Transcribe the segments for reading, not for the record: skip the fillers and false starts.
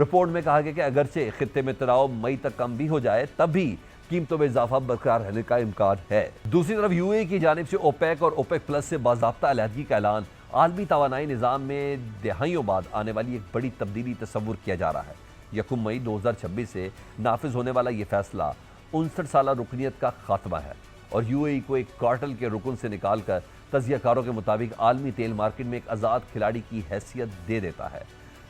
Report میں کہا گیا کہ اگرچہ خطے میں تناؤ مئی تک کم بھی ہو جائے تب بھی قیمتوں میں اضافہ برقرار رہنے کا امکان ہے۔ دوسری طرف یو اے ای کی جانب سے اوپیک اور اوپیک پلس سے باضابطہ علیحدگی کا اعلان عالمی توانائی نظام میں دہائیوں بعد آنے والی ایک بڑی تبدیلی تصور کیا جا رہا ہے۔ 1 مئی 2026 سے نافذ ہونے والا یہ فیصلہ 59 سالہ رکنیت کا خاتمہ ہے اور یو اے ای کو ایک کارٹل کے رکن سے نکال کر تجزیہ کاروں کے مطابق عالمی تیل مارکیٹ میں ایک آزاد کھلاڑی کی حیثیت دے دیتا ہے۔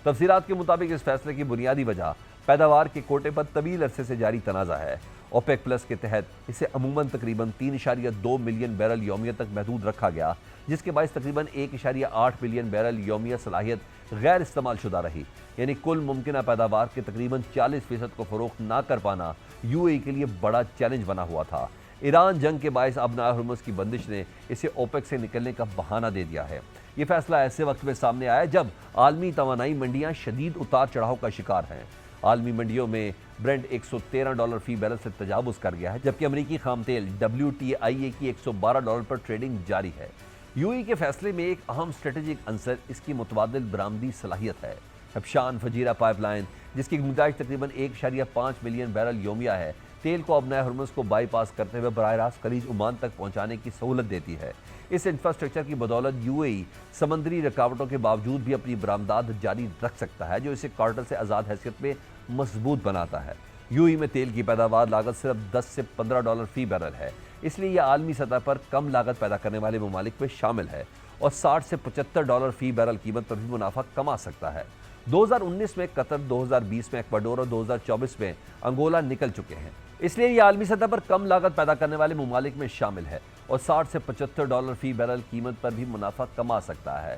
تفصیلات کے مطابق اس فیصلے کی بنیادی وجہ پیداوار کے کوٹے پر طویل عرصے سے جاری تنازع ہے۔ اوپیک پلس کے تحت اسے عموماً تقریباً 3.2 ملین بیرل یومیہ تک محدود رکھا گیا، جس کے باعث تقریباً 1.8 ملین بیرل یومیہ صلاحیت غیر استعمال شدہ رہی، یعنی کل ممکنہ پیداوار کے تقریباً 40% کو فروخت نہ کر پانا یو اے ای کے لیے بڑا چیلنج بنا ہوا تھا۔ ایران جنگ کے باعث ابناء ہرمز کی بندش نے اسے اوپیک سے نکلنے کا بہانہ دے دیا ہے۔ یہ فیصلہ ایسے وقت میں سامنے آیا جب عالمی توانائی منڈیاں شدید اتار چڑھاؤ کا شکار ہیں۔ عالمی منڈیوں میں برنٹ $113 فی بیرل سے تجاوز کر گیا ہے، جبکہ امریکی خام تیل WTI کی $112 پر ٹریڈنگ جاری ہے۔ یو اے ای کے فیصلے میں ایک اہم اسٹریٹجک عنصر اس کی متبادل برآمدی صلاحیت ہے۔ حبشان فجیرہ پائپ لائن، جس کی گنجائش تقریباً 1.5 ملین بیرل یومیہ ہے، تیل کو ابنائے ہرمز کو بائی پاس کرتے ہوئے براہ راست خلیج عمان تک پہنچانے کی سہولت دیتی ہے۔ اس انفراسٹرکچر کی بدولت یو اے ای سمندری رکاوٹوں کے باوجود بھی اپنی برآمدات جاری رکھ سکتا ہے، جو اسے کارٹل سے آزاد حیثیت میں مضبوط بناتا ہے۔ یو اے ای میں تیل کی پیداوار لاگت صرف $10 سے $15 فی بیرل ہے، اس لیے یہ عالمی سطح پر کم لاگت پیدا کرنے والے ممالک میں شامل ہے اور $60 سے $75 فی بیرل قیمت پر بھی منافع کما سکتا ہے۔ 2019 میں قطر، 2020 میں ایکواڈور اور 2024 میں انگولا نکل چکے ہیں، اس لیے یہ عالمی سطح پر کم لاگت پیدا کرنے والے ممالک میں شامل ہے اور $60 سے $75 فی بیرل قیمت پر بھی منافع کما سکتا ہے۔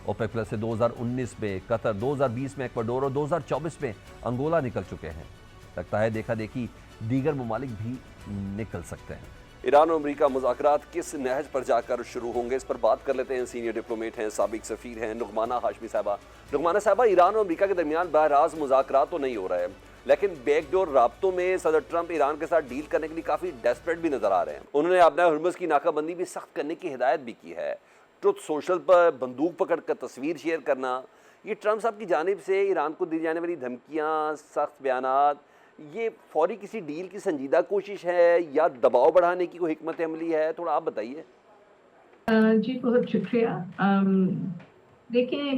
اوپیک پلس سے 2019 میں قطر، 2020 میں ایکواڈور اور 2024 میں انگولا نکل چکے ہیں۔ لگتا ہے دیکھا دیکھی دیگر ممالک بھی نکل سکتے ہیں۔ ایران اور امریکہ مذاکرات کس نہج پر جا کر شروع ہوں گے، اس پر بات کر لیتے ہیں۔ سینئر ڈپلومیٹ ہیں، سابق سفیر ہیں، نعمانہ ہاشمی صاحبہ۔ نعمانہ صاحبہ، ایران اور امریکہ کے درمیان براہ راست مذاکرات تو نہیں ہو رہے، لیکن بیک ڈور رابطوں میں صدر ٹرمپ ایران کے ساتھ ڈیل کرنے کے لیے کافی ڈیسپریٹ بھی نظر آ رہے ہیں۔ انہوں نے ابنائے ہرمز کی ناکہ بندی بھی سخت کرنے کی ہدایت بھی کی ہے۔ ٹروتھ سوشل پر بندوق پکڑ کر تصویر شیئر کرنا، یہ ٹرمپ صاحب کی جانب سے ایران کو دی جانے والی دھمکیاں، سخت بیانات، یہ فوری کسی ڈیل کی سنجیدہ کوشش ہے یا دباؤ بڑھانے کی کوئی حکمت عملی ہے؟ تھوڑا آپ بتائیے۔ جی بہت شکریہ۔ دیکھیں،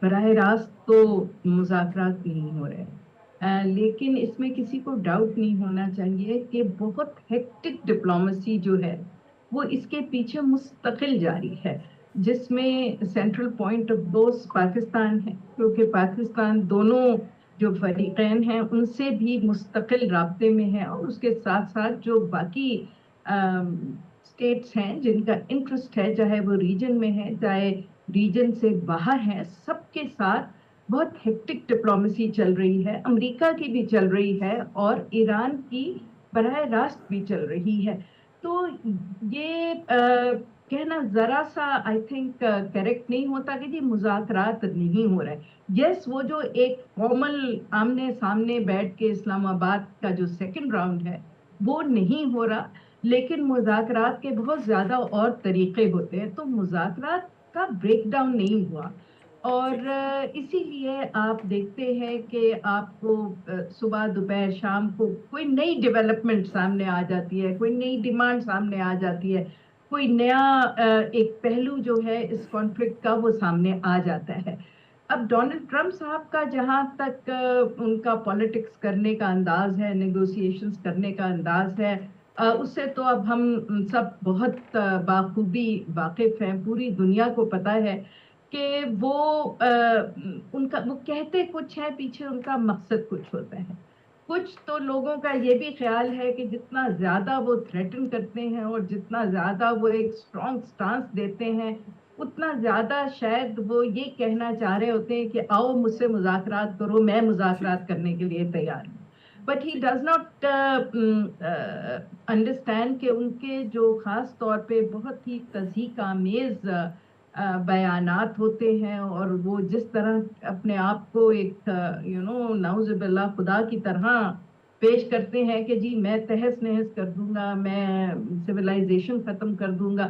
براہ راست تو مذاکرات نہیں ہو رہے، لیکن اس میں کسی کو ڈاؤٹ نہیں ہونا چاہیے کہ بہت ہیکٹک ڈپلومیسی جو ہے وہ اس کے پیچھے مستقل جاری ہے، جس میں central point of those Pakistan ہے، کیونکہ پاکستان دونوں جو فریقین ہیں ان سے بھی مستقل رابطے میں ہے، اور اس کے ساتھ ساتھ جو باقی اسٹیٹس ہیں جن کا انٹرسٹ ہے، چاہے وہ ریجن میں ہے چاہے ریجن سے باہر ہے، سب کے ساتھ بہت ہیکٹک ڈپلومیسی چل رہی ہے۔ امریکہ کی بھی چل رہی ہے اور ایران کی براہ راست بھی چل رہی ہے۔ تو یہ کہنا ذرا سا آئی تھنک کریکٹ نہیں ہوتا کہ جی مذاکرات نہیں ہو رہے۔ یس، وہ جو ایک فارمل آمنے سامنے بیٹھ کے اسلام آباد کا جو سیکنڈ راؤنڈ ہے وہ نہیں ہو رہا، لیکن مذاکرات کے بہت زیادہ اور طریقے ہوتے ہیں، تو مذاکرات کا بریک ڈاؤن نہیں ہوا۔ اور اسی لیے آپ دیکھتے ہیں کہ آپ کو صبح دوپہر شام کو کوئی نئی ڈیولپمنٹ سامنے آ جاتی ہے، کوئی نئی ڈیمانڈ سامنے آ جاتی ہے، کوئی نیا ایک پہلو جو ہے اس کانفلکٹ کا وہ سامنے آ جاتا ہے۔ اب ڈونلڈ ٹرمپ صاحب کا جہاں تک ان کا پالیٹکس کرنے کا انداز ہے، نیگوسیشنز کرنے کا انداز ہے، اس سے تو اب ہم سب بہت بخوبی واقف ہیں، پوری دنیا کو پتہ ہے کہ وہ کہتے کچھ ہے، پیچھے ان کا مقصد کچھ ہوتا ہے۔ کچھ تو لوگوں کا یہ بھی خیال ہے کہ جتنا زیادہ وہ تھریٹن کرتے ہیں اور جتنا زیادہ وہ ایک اسٹرانگ سٹانس دیتے ہیں، اتنا زیادہ شاید وہ یہ کہنا چاہ رہے ہوتے ہیں کہ آؤ مجھ سے مذاکرات کرو، میں مذاکرات کرنے کے لیے تیار ہوں۔ But he does not understand کہ ان کے جو خاص طور پہ بہت ہی تضحیک آمیز بیانات ہوتے ہیں، اور وہ جس طرح اپنے آپ کو ایک نعوذ باللہ خدا کی طرح پیش کرتے ہیں کہ جی میں تہس نہس کر دوں گا، میں سویلائزیشن ختم کر دوں گا،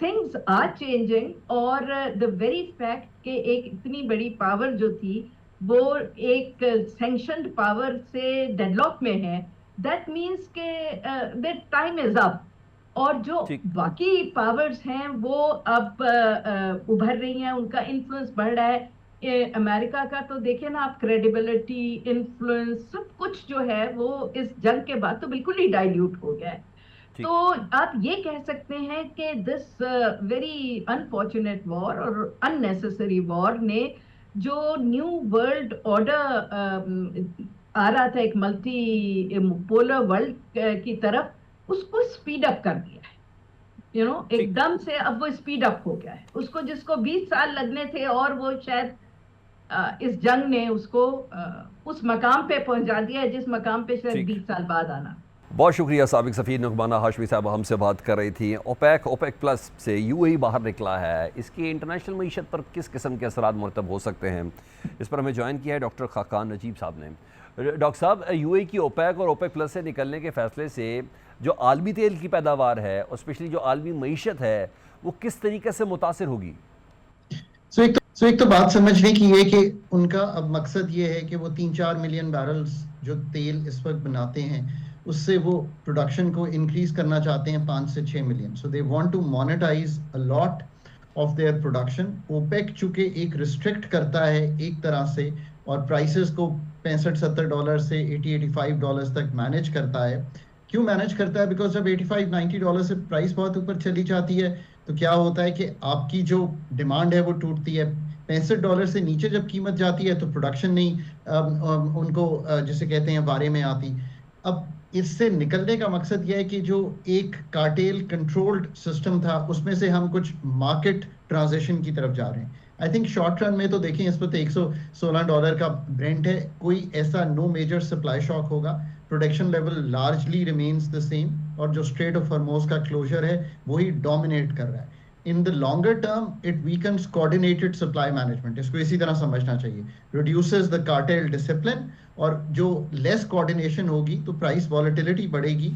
things are changing, اور the very fact کہ ایک اتنی بڑی پاور جو تھی وہ ایک sanctioned پاور سے ڈیڈ لاک میں ہے, that means کہ that time is up. اور جو ٹھیک باقی پاورز ہیں وہ اب ابھر رہی ہیں, ان کا انفلوئنس بڑھ رہا ہے. امریکہ کا تو دیکھیں نا آپ, کریڈیبلٹی, انفلوئنس, سب کچھ جو ہے وہ اس جنگ کے بعد تو بالکل ہی ڈائلیوٹ ہو گیا ہے. ٹھیک تو آپ یہ کہہ سکتے ہیں کہ دس ویری انفارچونیٹ وار اور اننیسیسری وار نے جو نیو ورلڈ آرڈر آ رہا تھا ایک ملٹی پولر ورلڈ کی طرف, اس کو اسپیڈ اپ کر دیا ہے. ایک ٹھیک دم سے اب وہ اسپیڈ اپ ہو گیا ہے. اس کو جس کو 20 سال لگنے تھے, اور وہ شاید اس جنگ نے اس کو اس مقام پہ پہنچا دیا ہے جس مقام پہ شاید ٹھیک 20 سال بعد آنا. بہت شکریہ. سابق سفیر نعمانہ ہاشمی صاحب ہم سے بات کر رہی تھیں. اوپیک پلس سے یو اے ای باہر نکلا ہے, اس کی انٹرنیشنل معیشت پر کس قسم کے اثرات مرتب ہو سکتے ہیں, اس پر ہمیں جوائن کیا ہے ڈاکٹر خاقان نجیب صاحب نے. ڈاکٹر صاحب, یو اے کی اوپیک اور اوپیک پلس سے نکلنے کے فیصلے سے جو عالمی تیل کی پیداوار ہے اور اسپیشلی جو عالمی معیشت ہے وہ کس طریقے سے متاثر ہوگی؟ ایک تو بات سمجھنے کی ہے کہ ان کا اب مقصد یہ ہے کہ وہ 3-4 ملین بیرلز جو تیل اس وقت بناتے ہیں اس سے وہ پروڈکشن کو انکریز کرنا چاہتے ہیں 5 سے 6 million. So they want to monetise a lot of their production. OPEC چونکہ ایک ریسٹرکٹ کرتا ہے ایک طرح سے, اور پرائسز کو $65-70 سے $80-85 تک مینیج کرتا ہے. کیوں مینیج کرتا ہے؟ بیکاز جب $85-90 سے پرائس بہت اوپر چلی جاتی ہے تو کیا ہوتا ہے کہ آپ کی جو ڈیمانڈ ہے وہ ٹوٹتی ہے. $65 سے نیچے جب قیمت جاتی ہے تو پروڈکشن نہیں ان کو جسے کہتے ہیں بارے میں آتی. اب اس سے نکلنے کا مقصد یہ ہے کہ جو ایک کارٹیل کنٹرولڈ سسٹم تھا اس میں سے ہم کچھ مارکیٹ ٹرانزیشن کی طرف جا رہے ہیں. آئی تھنک شارٹ رن میں تو دیکھیں اس وقت $116 کا برینٹ ہے, کوئی ایسا نو میجر سپلائی شاک ہوگا. Production level largely remains the same, اور جو اسٹریٹ آف ہارموز کا کلوزر ہے وہی ڈومینیٹ کر رہا ہے. In the longer term, it weakens coordinated supply management. اس کو اسی طرح سمجھنا چاہیے. Reduces the cartel discipline, اور جو less coordination ہوگی تو price volatility بڑھے گی,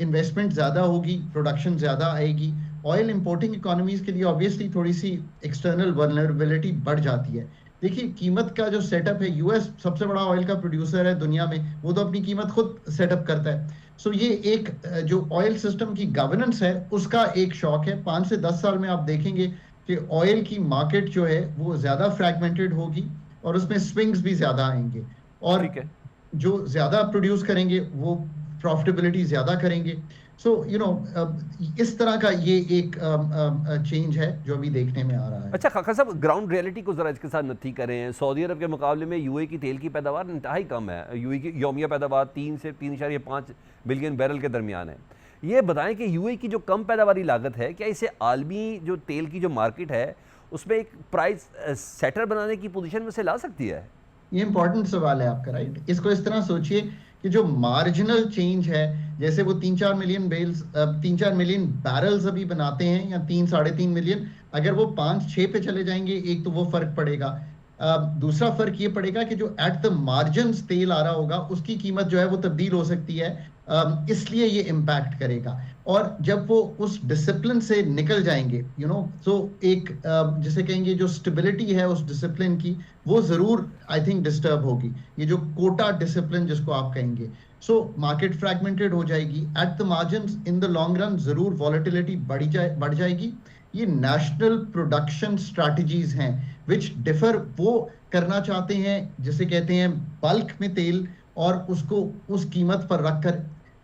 investment زیادہ ہوگی, production زیادہ آئے گی. Oil importing economies کے لیے obviously تھوڑی سی external vulnerability بڑھ جاتی ہے. دیکھیے قیمت کا جو سیٹ اپ ہے, یو ایس سب سے بڑا آئل کا پروڈیوسر ہے دنیا میں, وہ تو اپنی قیمت خود سیٹ اپ کرتا ہے. سو یہ ایک جو آئل سسٹم کی گورننس ہے اس کا ایک شوق ہے. 5 سے 10 سال میں آپ دیکھیں گے کہ آئل کی مارکیٹ جو ہے وہ زیادہ فریگمنٹڈ ہوگی اور اس میں سوئنگز بھی زیادہ آئیں گے, اور ٹھیک ہے جو زیادہ پروڈیوس کریں گے وہ پروفٹیبلٹی زیادہ کریں گے. سو اس طرح کا یہ ایک چینج ہے جو ابھی دیکھنے میں آ رہا ہے. اچھا خاقان صاحب, گراؤنڈ ریئلٹی کو ذرا اس کے ساتھ نتھی کریں. سعودی عرب کے مقابلے میں یو اے کی تیل کی پیداوار انتہائی کم ہے. یو اے کی یومیہ پیداوار 3 سے 3.5 بلین بیرل کے درمیان ہے. یہ بتائیں کہ یو اے کی جو کم پیداواری لاگت ہے, کیا اسے عالمی جو تیل کی جو مارکیٹ ہے اس میں ایک پرائز سیٹر بنانے کی پوزیشن میں سے لا سکتی ہے؟ یہ امپورٹنٹ سوال ہے آپ کا, رائٹ. اس کو اس طرح سوچئے کہ جو مارجنل چینج ہے, جیسے وہ 3-4 ملین بیرلز ابھی بناتے ہیں یا 3-3.5 ملین, اگر وہ 5-6 پہ چلے جائیں گے ایک تو وہ فرق پڑے گا. دوسرا فرق یہ پڑے گا کہ جو ایٹ دا مارجنز تیل آ رہا ہوگا اس کی قیمت جو ہے وہ تبدیل ہو سکتی ہے, اس لیے یہ امپیکٹ کرے گا. اور جب وہ اس ڈسپلن سے نکل جائیں گے تو ایک جسے کہیں گے جو اسٹیبلٹی ہے اس ڈسپلن کی وہ ضرور آئی تھنک ڈسٹرب ہوگی. یہ جو کوٹا ڈسپلن جس کو آپ کہیں گے, سو مارکیٹ فریگمنٹڈ ہو جائے گی at the margins. In the long run ضرور والیٹیلٹی بڑھ جائے گی. یہ نیشنل پروڈکشن اسٹریٹجیز ہیں وچ ڈفر. وہ کرنا چاہتے ہیں جسے کہتے ہیں بلک میں تیل, اور اس کو اس قیمت پر رکھ کر.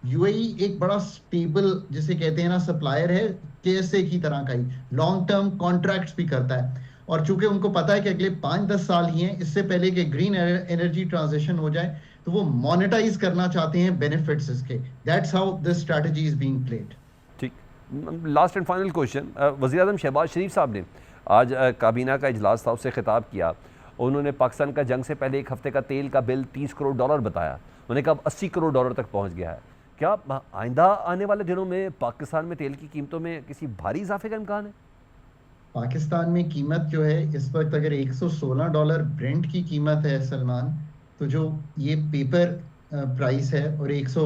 یو اے ای ایک بڑا سٹیبل جسے کہتے ہیں نا سپلائر ہے, کے ایس اے کی طرح کا ہی لانگ ٹرم کانٹریکٹس بھی کرتا ہے. اور چونکہ ان کو پتا ہے کہ اگلے 5-10 سال ہی ہیں اس سے پہلے کہ گرین انرجی ٹرانزیشن ہو جائے, تو وہ مانیٹائز کرنا چاہتے ہیں بینیفٹس اس کے. That's how this strategy is being played. ٹھیک, لاسٹ اینڈ فائنل کوشچن. وزیر اعظم شہباز شریف صاحب نے آج کابینہ کا اجلاس تھا, اس سے خطاب کیا. انہوں نے پاکستان کا جنگ سے پہلے ایک ہفتے کا تیل کا بل $30 کروڑ بتایا. انہوں نے کہا اب $80 کروڑ تک پہنچ گیا ہے. کیا آئندہ آنے والے دنوں میں پاکستان میں تیل کی قیمتوں میں کسی بھاری اضافے کا امکان ہے؟ پاکستان میں قیمت جو ہے اس وقت اگر $116 برنٹ کی قیمت ہے سلمان, تو جو یہ پیپر پرائس ہے اور 100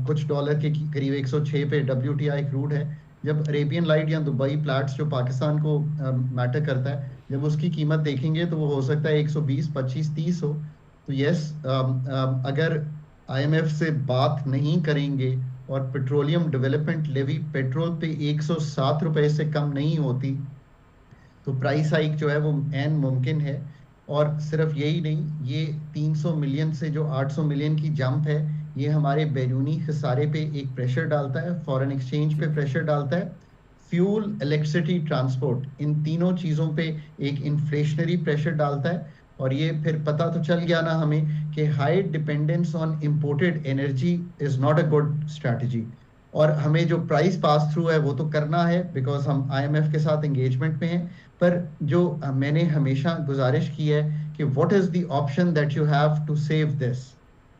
کچھ ڈالر کے قریب 106 پہ WTI کروڈ ہے, جب عربین لائٹ یا دبئی پلیٹس جو پاکستان کو میٹر کرتا ہے، جب اس کی قیمت دیکھیں گے تو وہ ہو سکتا ہے 120 25 30 ہو. تو یس، اگر آئی ایم ایف سے بات نہیں کریں گے اور پیٹرولیم ڈیولپمنٹ لیوی پیٹرول پہ 107 روپے سے کم نہیں ہوتی تو پرائس ہائیک جو ہے وہ عین ممکن ہے. اور صرف یہی نہیں، یہ 300 ملین سے جو 800 ملین کی جمپ ہے، یہ ہمارے بیرونی خسارے پہ ایک پریشر ڈالتا ہے، فارن ایکسچینج پہ پریشر ڈالتا ہے، فیول، الیکٹریسٹی، ٹرانسپورٹ، ان تینوں چیزوں پہ ایک انفلیشنری پریشر ڈالتا ہے. اور یہ پھر پتہ تو چل گیا نا ہمیں کہ high dependence on imported energy is not a good strategy. اور ہمیں جو پرائس پاس تھرو ہے وہ تو کرنا ہے بیکاز ہم آئی ایم ایف کے ساتھ انگیجمنٹ میں ہیں. پر جو میں نے ہمیشہ گزارش کی ہے کہ what is the option that you have to save this,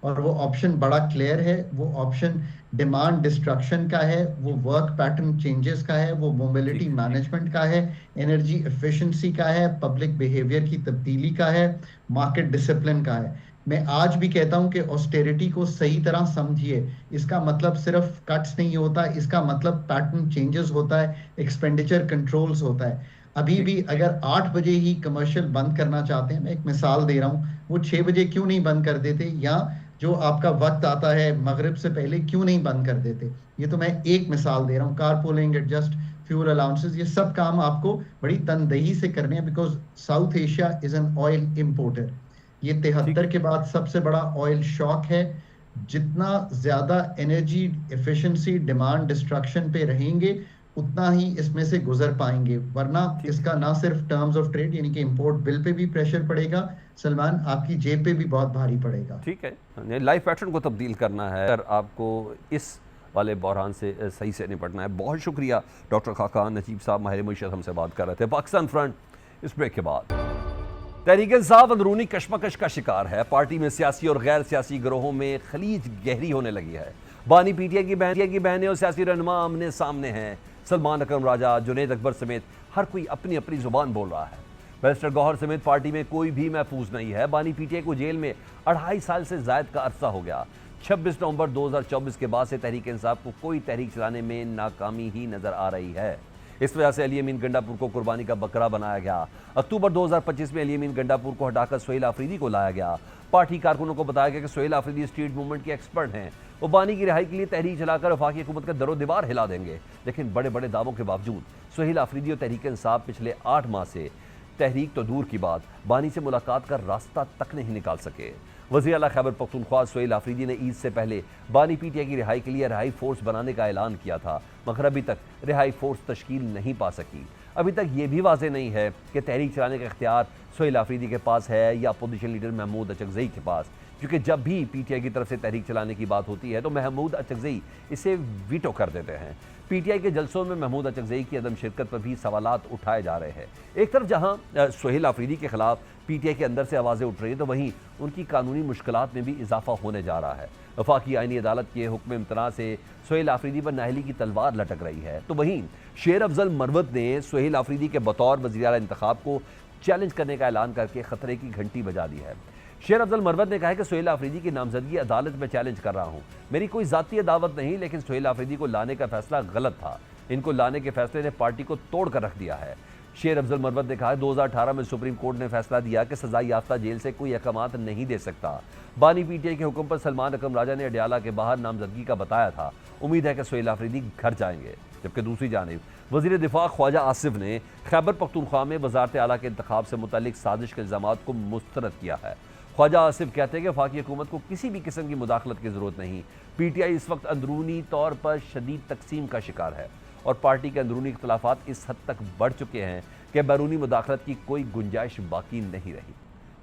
اور وہ آپشن بڑا کلیئر ہے. وہ آپشن ڈیمانڈ ڈسٹرکشن کا ہے، وہ ورک پیٹرن چینجز کا ہے، وہ موبلٹی مینجمنٹ کا ہے، انرجی ایفیشنسی کا ہے، پبلک بیہیویئر کی تبدیلی کا ہے، مارکیٹ ڈسپلن کا ہے. میں آج بھی کہتا ہوں کہ آسٹیرٹی کو صحیح طرح سمجھیے. اس کا مطلب صرف کٹس نہیں ہوتا، اس کا مطلب پیٹرن چینجز ہوتا ہے، ایکسپینڈیچر کنٹرولز ہوتا ہے. ابھی بھی اگر 8 بجے ہی کمرشل بند کرنا چاہتے ہیں، میں ایک مثال دے رہا ہوں، وہ 6 بجے کیوں نہیں بند کر دیتے؟ یا جو آپ کا وقت آتا ہے مغرب سے پہلے کیوں نہیں بند کر دیتے؟ یہ تو میں ایک مثال دے رہا ہوں. کار پولنگ، ایڈجسٹ فیول الاؤنسز، یہ سب کام آپ کو بڑی تندہی سے کرنے ہیں because south Asia is an oil importer. یہ 73 کے بعد سب سے بڑا آئل شاک ہے. جتنا زیادہ انرجی ایفیشنسی ڈیمانڈ ڈسٹرکشن پہ رہیں گے اتنا ہی اس میں سے گزر پائیں گے، ورنہ اس کا نہ صرف ٹرمز آف ٹریڈ یعنی کہ امپورٹ بل پہ بھی پریشر پڑے گا سلمان، آپ کی جیب پہ بھی بہت بھاری پڑے گا. ٹھیک ہے، لائف پیٹرن کو تبدیل کرنا ہے اگر آپ کو اس والے بحران سے صحیح سے نپٹنا ہے. بہت شکریہ ڈاکٹر خاقان نجیب صاحب، ماہر معیشت ہم سے بات کر رہے تھے. پاکستان فرنٹ اس بریک کے بعد. تحریک انصاف اندرونی کشمکش کا شکار ہے. پارٹی میں سیاسی اور غیر سیاسی گروہوں میں خلیج گہری ہونے لگی ہے. بانی پی ٹی آئی کی بہنیں اور سیاسی رہنما آمنے سامنے ہیں. سلمان اکرم راجہ، جنید اکبر سمیت ہر کوئی اپنی اپنی زبان بول رہا ہے. بیرسٹر گوہر سمیت پارٹی میں کوئی بھی محفوظ نہیں ہے. بانی پی ٹی آئی کو جیل میں 2.5 سال سے زائد کا عرصہ ہو گیا. 26 نومبر 2024 کے بعد سے تحریک انصاف کو کوئی تحریک چلانے میں ناکامی ہی نظر آ رہی ہے. اس وجہ سے علی امین گنڈاپور کو قربانی کا بکرا بنایا گیا. اکتوبر 2025 میں علی امین گنڈاپور کو ہٹا کر سہیل آفریدی کو لایا گیا. پارٹی کارکنوں کو بتایا گیا کہ سہیل آفریدی اسٹریٹ موومنٹ کے ایکسپرٹ ہیں، وہ بانی کی رہائی کے لیے تحریک چلا کر وفاقی حکومت کا در و دیوار ہلا دیں گے. لیکن بڑے بڑے دعووں کے باوجود سہیل آفریدی اور تحریک انصاف پچھلے 8 ماہ سے تحریک تو دور کی بات، بانی سے ملاقات کا راستہ تک نہیں نکال سکے. وزیر اعلیٰ خیبر پختونخوا سہیل آفریدی نے عید سے پہلے بانی پی ٹی آئی کی رہائی کے لیے رہائی فورس بنانے کا اعلان کیا تھا، مگر ابھی تک رہائی فورس تشکیل نہیں پا سکی. ابھی تک یہ بھی واضح نہیں ہے کہ تحریک چلانے کا اختیار سہیل آفریدی کے پاس ہے یا اپوزیشن لیڈر محمود اچکزئی کے پاس، کیونکہ جب بھی پی ٹی آئی کی طرف سے تحریک چلانے کی بات ہوتی ہے تو محمود اچکزئی اسے ویٹو کر دیتے ہیں. پی ٹی آئی کے جلسوں میں محمود اچکزئی کی عدم شرکت پر بھی سوالات اٹھائے جا رہے ہیں. ایک طرف جہاں سہیل آفریدی کے خلاف پی ٹی آئی کے اندر سے آوازیں اٹھ رہی ہیں تو وہیں ان کی قانونی مشکلات میں بھی اضافہ ہونے جا رہا ہے. وفاقی آئینی عدالت کے حکم امتناع سے سہیل آفریدی پر نااہلی کی تلوار لٹک رہی ہے. تو وہیں شیر افضل مروت نے سہیل آفریدی کے بطور وزیر اعلیٰ انتخاب کو چیلنج کرنے کا اعلان کر کے خطرے کی گھنٹی بجا دی ہے. شیر افضل مروت نے کہا کہ سہیل آفریدی کی نامزدگی عدالت میں چیلنج کر رہا ہوں. میری کوئی ذاتی عداوت نہیں، لیکن سہیل آفریدی کو لانے کا فیصلہ غلط تھا. ان کو لانے کے فیصلے نے پارٹی کو توڑ کر رکھ دیا ہے. شیر افضل مروت نے کہا 2018 میں سپریم کورٹ نے فیصلہ دیا کہ سزا یافتہ جیل سے کوئی احکامات نہیں دے سکتا. بانی پی ٹی آئی کے حکم پر سلمان اکرم راجہ نے اڈیالہ کے باہر نامزدگی کا بتایا تھا. امید ہے کہ سہیل آفریدی گھر جائیں گے. جبکہ دوسری جانب وزیر دفاع خواجہ آصف نے خیبر پختونخوا میں وزارت اعلیٰ کے انتخاب سے متعلق سازش کے الزامات کو مسترد کیا ہے. خواجہ آصف کہتے ہیں کہ وفاقی حکومت کو کسی بھی قسم کی مداخلت کی ضرورت نہیں. پی ٹی آئی اس وقت اندرونی طور پر شدید تقسیم کا شکار ہے اور پارٹی کے اندرونی اختلافات اس حد تک بڑھ چکے ہیں کہ بیرونی مداخلت کی کوئی گنجائش باقی نہیں رہی.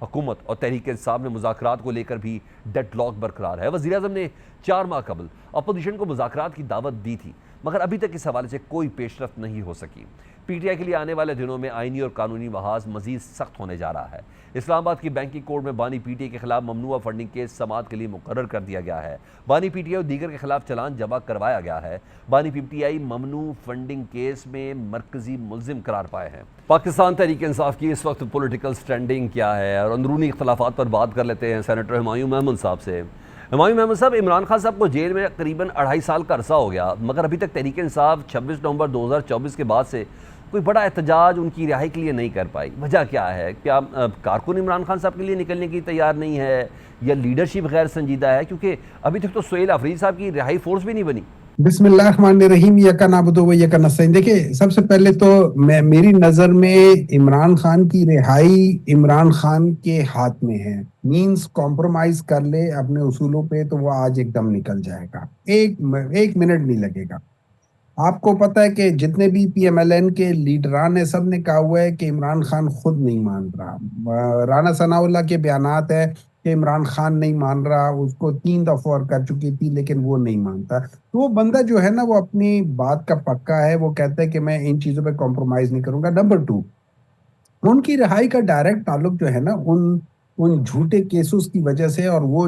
حکومت اور تحریک انصاف میں مذاکرات کو لے کر بھی ڈیڈ لاک برقرار ہے. وزیر اعظم نے 4 ماہ قبل اپوزیشن کو مذاکرات کی دعوت دی تھی، مگر ابھی تک اس حوالے سے کوئی پیش رفت نہیں ہو سکی. پی ٹی آئی کے لیے آنے والے دنوں میں آئینی اور قانونی محاذ مزید سخت ہونے جا رہا ہے. اسلام آباد کی بینکنگ کورٹ میں بانی پی ٹی آئی کے خلاف ممنوعہ فنڈنگ کیس سماعت کے لیے مقرر کر دیا گیا ہے. بانی پی ٹی آئی اور دیگر کے خلاف چلان جمع کروایا گیا ہے. بانی پی ٹی آئی ممنوع فنڈنگ کیس میں مرکزی ملزم قرار پائے ہیں. پاکستان تحریک انصاف کی اس وقت پولیٹیکل سٹینڈنگ کیا ہے اور اندرونی اختلافات پر بات کر لیتے ہیں سینیٹر ہمایوں محمود صاحب سے. ہمایوں محمد صاحب، عمران خان صاحب کو جیل میں قریباً 2.5 سال کا عرصہ ہو گیا، مگر ابھی تک تحریک انصاف 26 نومبر 2024 کے بعد سے کوئی بڑا احتجاج ان کی رہائی کے لیے نہیں کر پائی۔ وجہ کیا ہے؟ کیا کارکن عمران خان صاحب کے لیے نکلنے کی تیار نہیں ہے، یا لیڈرشپ غیر سنجیدہ ہے؟ کیونکہ ابھی تک تو سہیل آفریدی صاحب کی رہائی فورس بھی نہیں بنی۔ بسم اللہ الرحمن الرحیم، یکا نعبدو و یکا نستعین۔ دیکھیں، سب سے پہلے تو میری نظر میں عمران خان کی رہائی عمران خان کے ہاتھ میں ہے۔ مینز کمپرومائز کر لے اپنے اصولوں پہ تو وہ آج ایک دم نکل جائے گا، ایک منٹ نہیں لگے گا۔ آپ کو پتہ ہے کہ جتنے بھی پی ایم ایل این کے لیڈران ہیں، سب نے کہا ہوا ہے کہ عمران خان خود نہیں مان رہا۔ رانا ثناء اللہ کے بیانات ہے کہ عمران خان نہیں مان رہا، اس کو 3 دفعہ اور کر چکی تھی لیکن وہ نہیں مانتا۔ تو وہ بندہ جو ہے نا، وہ اپنی بات کا پکا ہے، وہ کہتا ہے کہ میں ان چیزوں پہ کمپرومائز نہیں کروں گا۔ نمبر 2، ان کی رہائی کا ڈائریکٹ تعلق جو ہے نا ان جھوٹے کیسز کی وجہ سے، اور وہ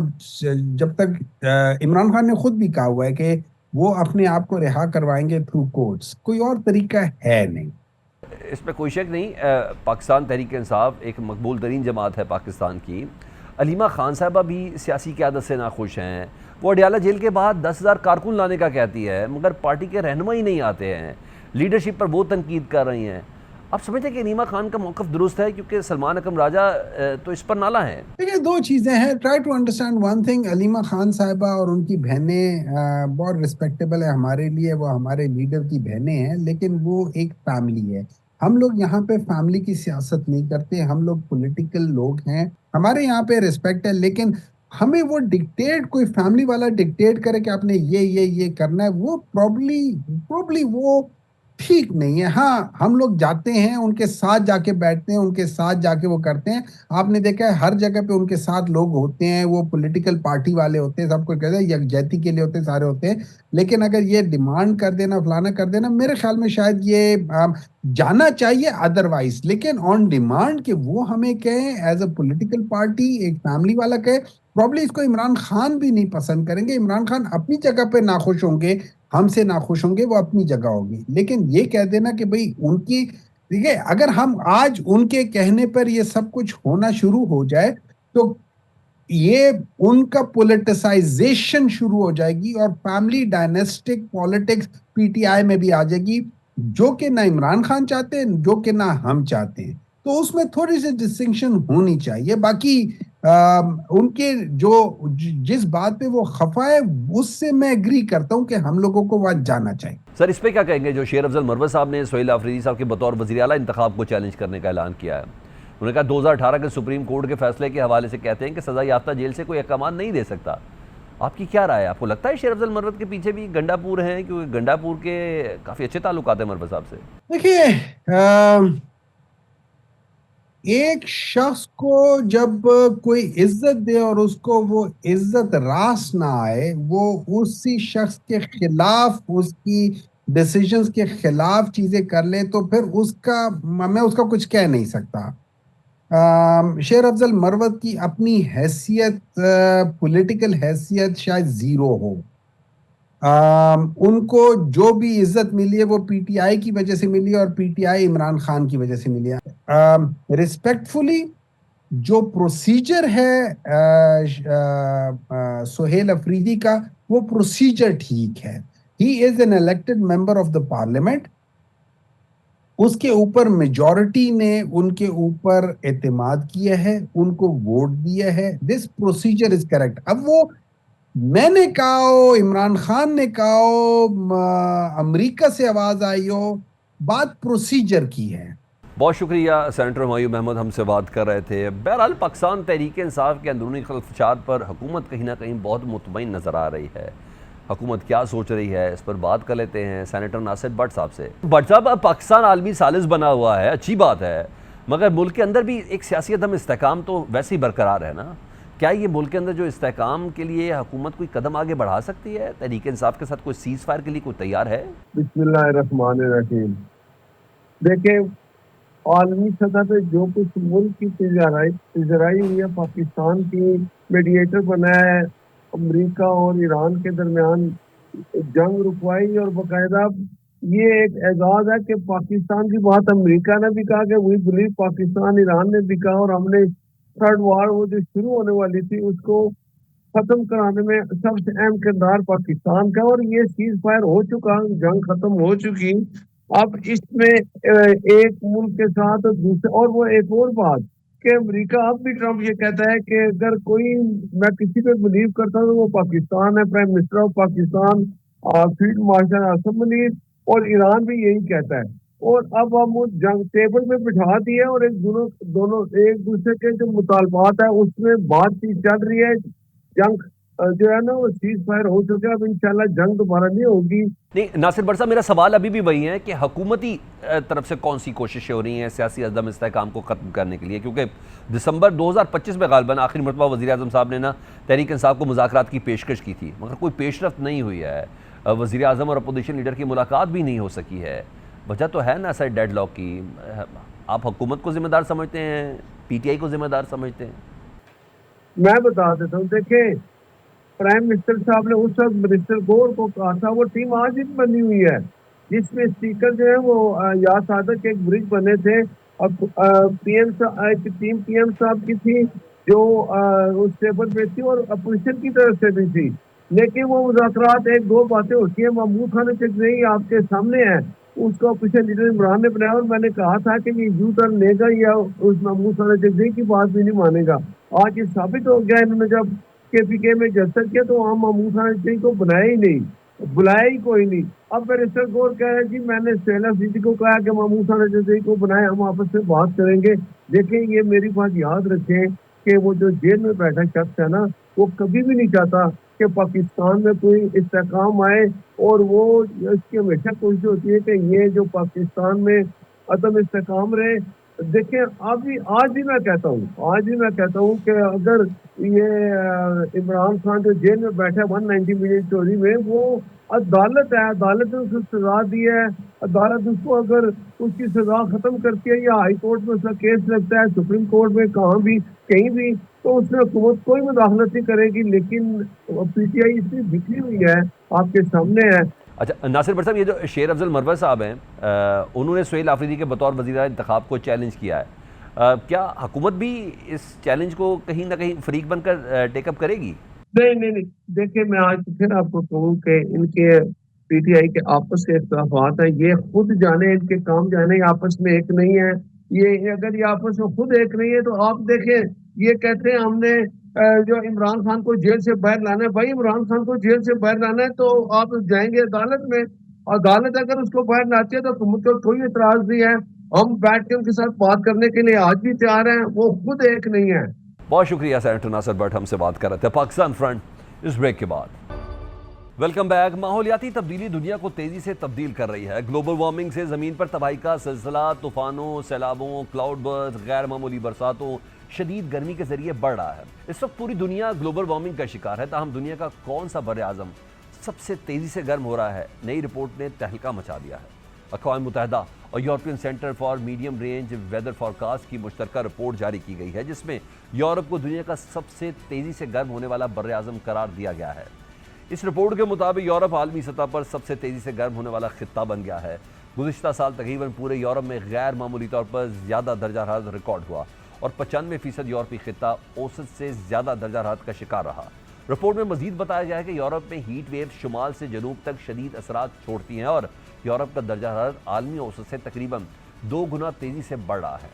جب تک عمران خان نے خود بھی کہا ہوا ہے کہ وہ اپنے آپ کو رہا کروائیں گے تھرو کورٹس، کوئی اور طریقہ ہے نہیں۔ اس پہ کوئی شک نہیں۔ پاکستان تحریک انصاف ایک مقبول ترین جماعت ہے پاکستان کی۔ علیمہ خان صاحبہ بھی سیاسی قیادت سے ناخوش ہیں۔ وہ اڈیالہ جیل کے بعد 10,000 کارکن لانے کا کہتی ہے، مگر پارٹی کے رہنما ہی نہیں آتے ہیں۔ لیڈرشپ پر وہ تنقید کر رہی ہیں۔ آپ سمجھتے ہیں کہ علیمہ خان کا موقف درست ہے؟ کیونکہ سلمان اکرم راجہ تو اس پر نالا ہیں۔ دیکھیں، 2 چیزیں ہیں۔ Try to understand one thing, Aleema Khan صاحبہ اور ان کی بہنیں بہت رسپیکٹیبل ہے ہمارے لیے، وہ ہمارے لیڈر کی بہنیں ہیں، لیکن وہ ایک فیملی ہے۔ ہم لوگ یہاں پہ فیملی کی سیاست نہیں کرتے، ہم لوگ پولیٹیکل لوگ ہیں، ہمارے یہاں پہ رسپیکٹ ہے، لیکن ہمیں وہ ڈکٹیٹ، کوئی فیملی والا ڈکٹیٹ کرے کہ آپ نے یہ کرنا ہے، وہ پروبلی وہ ٹھیک نہیں ہے۔ ہاں، ہم لوگ جاتے ہیں ان کے ساتھ، جا کے بیٹھتے ہیں ان کے ساتھ، جا کے وہ کرتے ہیں۔ آپ نے دیکھا ہے ہر جگہ پہ ان کے ساتھ لوگ ہوتے ہیں، وہ پولیٹیکل پارٹی والے ہوتے ہیں، سب کو کہتے ہیں یکجہتی کے لیے ہوتے ہیں، سارے ہوتے ہیں۔ لیکن اگر یہ ڈیمانڈ کر دینا، فلانا کر دینا، میرے خیال میں شاید یہ جانا چاہیے ادروائز، لیکن آن ڈیمانڈ کہ وہ ہمیں کہیں ایز اے پولیٹیکل پارٹی، ایک فیملی والا کہے، پرابلی اس کو عمران خان بھی نہیں پسند کریں گے۔ عمران خان اپنی جگہ پہ ناخوش ہوں گے، ہم سے ناخوش ہوں گے، وہ اپنی جگہ ہوگی، لیکن یہ کہہ دینا کہ بھئی ان کی، دیکھیں، اگر ہم آج ان کے کہنے پر یہ سب کچھ ہونا شروع ہو جائے تو یہ ان کا پولیٹیسائزیشن شروع ہو جائے گی، اور family dynastic politics P T I میں بھی آ جائے گی، جو کہ نہ عمران خان چاہتے ہیں، جو کہ نہ ہم چاہتے ہیں۔ تو اس میں تھوڑی سی ڈسٹنکشن ہونی چاہیے۔ باقی ان کے جس بات پہ وہ خفا ہے، اس سے میں ایگری کرتا ہوں کہ ہم لوگوں کو وہاں جانا چاہیے۔ سر، اس پہ کیا کہیں گے جو شیر افضل مروت صاحب نے سہیل آفریدی صاحب کے بطور وزیر اعلیٰ انتخاب کو چیلنج کرنے کا اعلان کیا ہے؟ انہوں نے کہا 2018 کے سپریم کورٹ کے فیصلے کے حوالے سے کہتے ہیں کہ سزا یافتہ جیل سے کوئی احکامات نہیں دے سکتا۔ آپ کی کیا رائے ہے؟ آپ کو لگتا ہے شیر افضل مروت کے پیچھے بھی گنڈا پور ہیں؟ کیونکہ گنڈا پور کے کافی اچھے تعلقات ہیں مروت صاحب سے۔ دیکھیے، ایک شخص کو جب کوئی عزت دے اور اس کو وہ عزت راس نہ آئے، وہ اسی شخص کے خلاف، اس کی ڈیسیژنز کے خلاف چیزیں کر لے، تو پھر میں اس کا کچھ کہہ نہیں سکتا۔ شیر افضل مروت کی اپنی حیثیت، پولیٹیکل حیثیت شاید زیرو ہو۔ ان کو جو بھی عزت ملی ہے وہ پی ٹی آئی کی وجہ سے ملی، اور پی ٹی آئی عمران خان کی وجہ سے ملی ہے۔ ریسپیکٹفلی جو پروسیجر ہے سہیل افریدی کا، وہ پروسیجر ٹھیک ہے۔ He is an elected member of the parliament, اس کے اوپر میجورٹی نے ان کے اوپر اعتماد کیا ہے، ان کو ووٹ دیا ہے۔ This procedure is correct. اب وہ میں نے کہا ہو، عمران خان نے کہا ہو، امریکہ سے آواز آئی ہو، بات پروسیجر کی ہے۔ بہت شکریہ سینیٹر ہمایوں محمد، ہم سے بات کر رہے تھے۔ بہرحال پاکستان تحریک انصاف کے اندرونی خلفشات پر حکومت کہیں نہ کہیں بہت مطمئن نظر آ رہی ہے۔ حکومت کیا سوچ رہی ہے، اس پر بات کر لیتے ہیں سینیٹر ناصر بٹ صاحب سے۔ بٹ صاحب، اب پاکستان عالمی ثالث بنا ہوا ہے، اچھی بات ہے، مگر ملک کے اندر بھی ایک سیاسی عدم استحکام تو ویسے ہی برقرار ہے نا؟ کیا یہ ملک کے اندر جو استحکام کے لیے حکومت کوئی قدم آگے بڑھا سکتی ہے؟ تحریک انصاف کے ساتھ کوئی سیز فائر کے لیے کوئی تیار ہے؟ بسم اللہ الرحمن الرحیم۔ دیکھیں، عالمی سطح پہ جو کچھ ملک کی پذیرائی ہوئی ہے، پاکستان کی میڈیٹر بنا ہے، امریکہ اور ایران کے درمیان جنگ رکوائی، اور باقاعدہ یہ ایک اعزاز ہے کہ پاکستان کی بات امریکہ نے بھی کہا کہ وہی بلیو، پاکستان ایران نے بھی کہا، اور ہم نے تھرڈ وار وہ جو شروع ہونے والی تھی اس کو ختم کرانے میں سب سے اہم کردار پاکستان کا، اور یہ سیز فائر ہو چکا، جنگ ختم ہو چکی۔ اب اس میں ایک ملک کے ساتھ دوسرے، اور وہ ایک اور بات کہ امریکہ اب بھی ٹرمپ یہ کہتا ہے کہ اگر کوئی میں کسی پہ بلیو کرتا ہوں تو وہ پاکستان ہے، prime minister of Pakistan field marshal Asad Munir, اور ایران بھی یہی کہتا ہے۔ اور اب ہم وہ جنگ ٹیبل پہ بٹھا دیے، اور دونوں ایک دوسرے کے جو مطالبات ہیں اس میں بات چیت چل رہی ہے۔ جنگ جو ہے نا وہ سیز فائر ہو چکا ہے، اب انشاءاللہ جنگ دوبارہ نہیں ہوگی۔ نہیں ناصر بٹ صاحب، میرا سوال ابھی بھی وہی ہے کہ حکومتی طرف سے کون سی کوششیں ہو رہی ہیں سیاسی عدم استحکام کو ختم کرنے کے لیے، کیونکہ دسمبر 2025 میں غالباً آخری مرتبہ وزیر اعظم صاحب نے نا تحریک انصاف کو مذاکرات کی پیشکش کی تھی، مگر کوئی پیش رفت نہیں ہوئی ہے، وزیر اعظم اور اپوزیشن لیڈر کی ملاقات بھی نہیں ہو سکی ہے۔ وجہ تو ہے نا ایسا ڈیڈ لاک کی۔ آپ حکومت کو ذمہ دار سمجھتے ہیں، پی ٹی آئی کو ذمہ دار سمجھتے ہیں؟ میں بتا دیتا ہوں، دیکھیں پرائم منسٹر صاحب نے اس وقت منسٹر گور کو کہا تھا، وہ ٹیم آج بھی بنی ہوئی ہے جس میں اسپیکر جو ہے وہ یاد صادق کے ایک برج بنے تھے، اور پی ایم ٹیم پی ایم صاحب کی تھی جو اس ٹیبل پہ تھی، اور اپوزیشن کی طرف سے بھی تھی۔ لیکن وہ مذاکرات ایک دو باتیں ہوتی ہیں، محمود خان چکزئی آپ کے سامنے ہے، اس کو اپوزیشن لیڈر عمران نے بنایا، اور میں نے کہا تھا کہ یہ یو ٹرن لے گا یا اس محمود خان چکزئی کی بات بھی نہیں مانے گا۔ آج یہ ثابت ہو گیا، انہوں نے جب کے پی کے میں جلسہ کیا تو وہاں محمود خان چکزئی کو بنایا ہی نہیں، بلایا ہی کوئی نہیں۔ اب بیرسٹر گور کہہ رہے جی میں نے سہیل افریدی کو کہا کہ محمود خان چکزئی کو بنائے، ہم آپس میں بات کریں گے۔ دیکھیں یہ میری بات یاد رکھیں کہ وہ جو جیل میں بیٹھا شخص ہے نا، وہ کبھی بھی نہیں چاہتا کہ پاکستان میں کوئی استحکام آئے، اور وہ اس کی ہمیشہ کوشش ہوتی ہے کہ یہ جو پاکستان میں عدم استحکام رہے۔ دیکھیں آج بھی میں کہتا ہوں کہ اگر یہ عمران خان جو جیل میں بیٹھا ہے 190 ملین چوری میں، وہ عدالت ہے، عدالت نے اس کو سزا دی ہے، عدالت اس کو اگر اس کی سزا ختم کرتی ہے، یا ہائی کورٹ میں اس کا کیس لگتا ہے، سپریم کورٹ میں کہیں بھی، تو اس میں حکومت کوئی مداخلت نہیں کرے گی۔ لیکن پی ٹی آئی اس میں بکھری ہوئی ہے، آپ کے سامنے ہے۔ اچھا ناصر بٹ صاحب، یہ جو شیر افضل مروت صاحب ہیں انہوں نے سہیل آفریدی کے بطور وزیر انتخاب کو چیلنج کیا ہے، کیا حکومت بھی اس چیلنج کو کہیں نہ کہیں فریق بن کر ٹیک اپ کرے گی؟ نہیں، دیکھیں میں آج پھر آپ کو کہوں کہ ان کے پی ٹی آئی کے آپس کے اختلافات ہیں، یہ خود جانے، ان کے کام جانے، آپس میں ایک نہیں ہے۔ یہ اگر یہ آپس میں خود ایک نہیں ہے تو آپ دیکھیں یہ کہتے ہیں ہم نے جو عمران خان کو جیل سے باہر لانا ہے۔ بھائی عمران خان کو جیل سے باہر لانا ہے تو آپ جائیں گے عدالت میں، عدالت اگر اس کو باہر لاتی ہے تو حکومت کو کوئی اعتراض نہیں ہے، ہم بیٹھ کے ان کے ساتھ بات کرنے کے لیے آج بھی تیار ہیں، وہ خود ایک نہیں ہے۔ بہت شکریہ سینیٹر ناصر بٹ، ہم سے بات کر رہے تھے پاکستان فرنٹ اس بریک کے بعد۔ Welcome back. ماحولیاتی تبدیلی دنیا کو تیزی سے تبدیل کر رہی ہے۔ گلوبل وارمنگ سے زمین پر تباہی کا سلسلہ طوفانوں، سیلابوں، کلاؤڈ برسٹ، غیر معمولی برساتوں، شدید گرمی کے ذریعے بڑھ رہا ہے۔ اس وقت پوری دنیا گلوبل وارمنگ کا شکار ہے، تاہم دنیا کا کون سا بر اعظم سب سے تیزی سے گرم ہو رہا ہے؟ نئی رپورٹ نے تہلکہ مچا دیا ہے۔ اقوام متحدہ اور European centre for medium range weather forecast کی مشترکہ رپورٹ جاری کی گئی ہے، جس میں یورپ کو دنیا کا سب سے تیزی سے گرم ہونے والا بر اعظم قرار دیا گیا ہے۔ اس رپورٹ کے مطابق یورپ عالمی سطح پر سب سے تیزی سے گرم ہونے والا خطہ بن گیا ہے۔ گزشتہ سال تقریباً پورے یورپ میں غیر معمولی طور پر زیادہ درجہ حرارت ریکارڈ ہوا، اور 95% یورپی خطہ اوسط سے زیادہ درجہ حرارت کا شکار رہا۔ رپورٹ میں مزید بتایا گیا ہے کہ یورپ میں ہیٹ ویو شمال سے جنوب تک شدید اثرات چھوڑتی ہیں، اور یورپ کا درجہ حرارت عالمی اوسط سے تقریباً 2 گنا تیزی سے بڑھ رہا ہے۔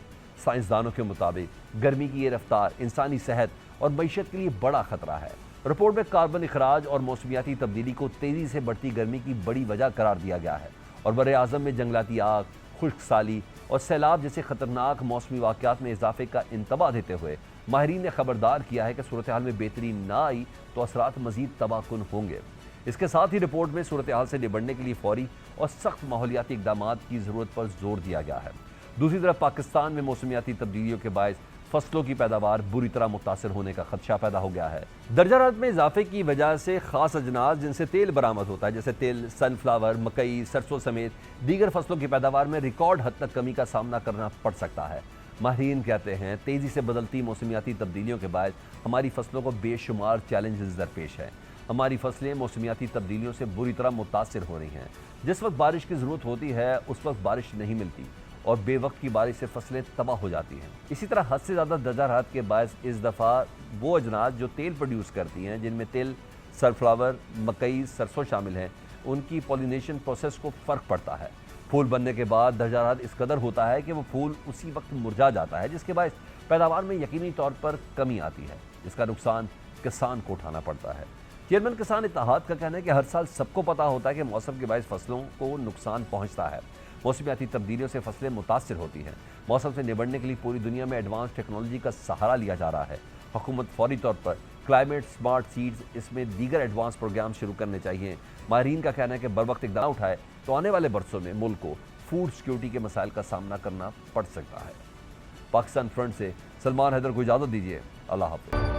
سائنسدانوں کے مطابق گرمی کی یہ رفتار انسانی صحت اور معیشت کے لیے بڑا خطرہ ہے۔ رپورٹ میں کاربن اخراج اور موسمیاتی تبدیلی کو تیزی سے بڑھتی گرمی کی بڑی وجہ قرار دیا گیا ہے، اور بر اعظم میں جنگلاتی آگ، خشک سالی اور سیلاب جیسے خطرناک موسمی واقعات میں اضافے کا انتباہ دیتے ہوئے ماہرین نے خبردار کیا ہے کہ صورتحال میں بہتری نہ آئی تو اثرات مزید تباہ کن ہوں گے۔ اس کے ساتھ ہی رپورٹ میں صورتحال سے نبٹنے کے لیے فوری اور سخت ماحولیاتی اقدامات کی ضرورت پر زور دیا گیا ہے۔ دوسری طرف پاکستان میں موسمیاتی تبدیلیوں کے باعث فصلوں کی پیداوار بری طرح متاثر ہونے کا خدشہ پیدا ہو گیا ہے۔ درجہ حرارت میں اضافے کی وجہ سے خاص اجناس جن سے تیل برآمد ہوتا ہے، جیسے تیل، سن فلاور، مکئی، سرسوں سمیت دیگر فصلوں کی پیداوار میں ریکارڈ حد تک کمی کا سامنا کرنا پڑ سکتا ہے۔ ماہرین کہتے ہیں تیزی سے بدلتی موسمیاتی تبدیلیوں کے باعث ہماری فصلوں کو بے شمار چیلنجز درپیش ہیں۔ ہماری فصلیں موسمیاتی تبدیلیوں سے بری طرح متاثر ہو رہی ہیں۔ جس وقت بارش کی ضرورت ہوتی ہے اس وقت بارش نہیں ملتی، اور بے وقت کی بارش سے فصلیں تباہ ہو جاتی ہیں۔ اسی طرح حد سے زیادہ درجہ حرارت کے باعث اس دفعہ وہ اجناس جو تیل پروڈیوس کرتی ہیں، جن میں تل، سن فلاور، مکئی، سرسوں شامل ہیں، ان کی پولینیشن پروسیس کو فرق پڑتا ہے۔ پھول بننے کے بعد درجہ حرارت اس قدر ہوتا ہے کہ وہ پھول اسی وقت مرجھا جاتا ہے، جس کے باعث پیداوار میں یقینی طور پر کمی آتی ہے۔ اس کا نقصان کسان کو اٹھانا پڑتا ہے۔ چیئرمین کسان اتحاد کا کہنا ہے کہ ہر سال سب کو پتہ ہوتا ہے کہ موسم کے باعث فصلوں کو نقصان پہنچتا ہے۔ موسمیاتی تبدیلیوں سے فصلیں متاثر ہوتی ہیں۔ موسم سے نبٹنے کے لیے پوری دنیا میں ایڈوانس ٹیکنالوجی کا سہارا لیا جا رہا ہے۔ حکومت فوری طور پر کلائمیٹ سمارٹ سیڈز، اس میں دیگر ایڈوانس پروگرام شروع کرنے چاہیے۔ ماہرین کا کہنا ہے کہ بر وقت اقدام اٹھائے تو آنے والے برسوں میں ملک کو فوڈ سیکیورٹی کے مسائل کا سامنا کرنا پڑ سکتا ہے۔ پاکستان فرنٹ سے سلمان حیدر کو اجازت دیجیے۔ اللہ حافظ۔